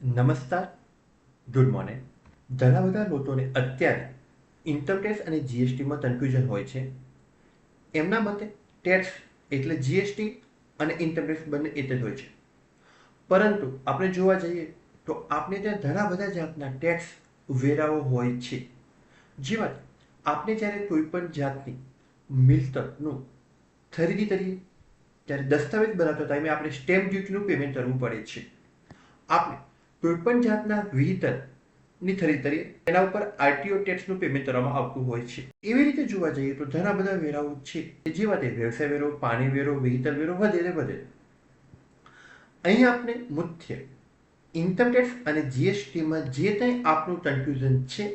નમસ્કાર, good morning. ઘણા બધા લોકોને અત્યારે ઇન્કમટેક્સ અને જીએસટીમાં કન્ફ્યુઝન હોય છે. એમના મતે ટેક્સ એટલે જીએસટી અને ઇન્કમટેક્સ બંને એક જ હોય છે. પરંતુ આપણે જોવા જઈએ તો આપણે ત્યાં ઘણા બધા જાતના ટેક્સ વેરાઓ હોય છે. જેમાં આપણે જ્યારે કોઈ પણ જાતની મિલકતનું ખરીદી કરીએ ત્યારે દસ્તાવેજ બનાવતા ટાઈમે આપણે સ્ટેમ્પ ડ્યુટીનું પેમેન્ટ કરવું પડે છે. આપણે કોઈપણ જાતના વ્હીકલની ખરીદી કરીએ એના ઉપર આરટીઓ ટેક્સનું પેમેન્ટ કરવામાં આવતું હોય છે. એવી રીતે જોવા જઈએ તો ઘણા બધા વેરાઓ છે, જેવા તે વ્યવસાય વેરો, પાણી વેરો, વ્હીકલ વેરો વગેરે વગેરે. અહીં આપણે મુખ્ય ઇન્કમટેક્સ અને જીએસટીમાં જે કંઈ આપણું કન્ફ્યુઝન છે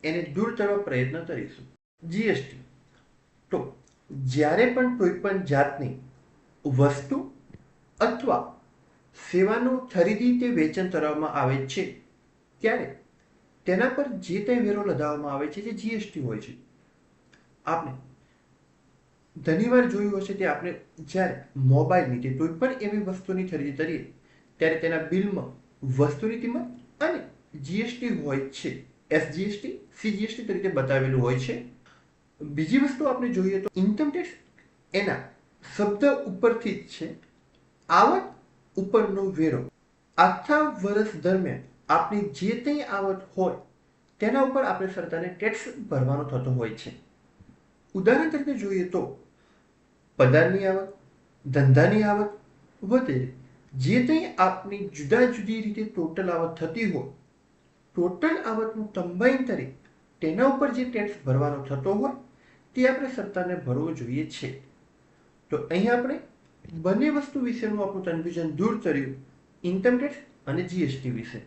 એને દૂર કરવા પ્રયત્ન કરીશું. જીએસટી તો જ્યારે પણ કોઈ પણ જાતની વસ્તુ અથવા સેવાનું ખરીદી કે વેચાણ કરવામાં આવે છે ત્યારે તેના પર જે કંઈ વેરો લગાવવામાં આવે છે જે જીએસટી હોય છે. આપણે ઘણીવાર જોયું હશે કે આપણે જ્યારે મોબાઈલની કે કોઈ પણ એવી વસ્તુની ખરીદી કરીએ ત્યારે તેના બિલમાં વસ્તુની કિંમત અને જીએસટી હોય છે. એસજીએસટી, સીજીએસટી તરીકે બતાવેલું હોય છે. બીજી વસ્તુ આપણે જોઈએ તો ઇન્કમટેક્સ એના શબ્દ ઉપરથી જ છે, આવક ઉપરનો વેરો. આખા વર્ષ દરમિયાન આપણી જે કંઈ આવક હોય તેના ઉપર આપણે સરકારને ટેક્સ ભરવાનો થતો હોય છે. ઉદાહરણ તરીકે જોઈએ તો પગારની આવક, ધંધાની આવક વગેરે જે કંઈ આપની જુદા જુદી રીતે ટોટલ આવક થતી હોય, ટોટલ આવકનું કમ્બાઈન કરી તેના ઉપર જે ટેક્સ ભરવાનો થતો હોય તે આપણે સરકારને ભરવો જોઈએ છે. તો અહીં આપણે બંને વસ્તુ વિશેનું આપણું કન્ફ્યુઝન દૂર કર્યું, ઇન્કમટેક્સ અને જીએસટી વિશે.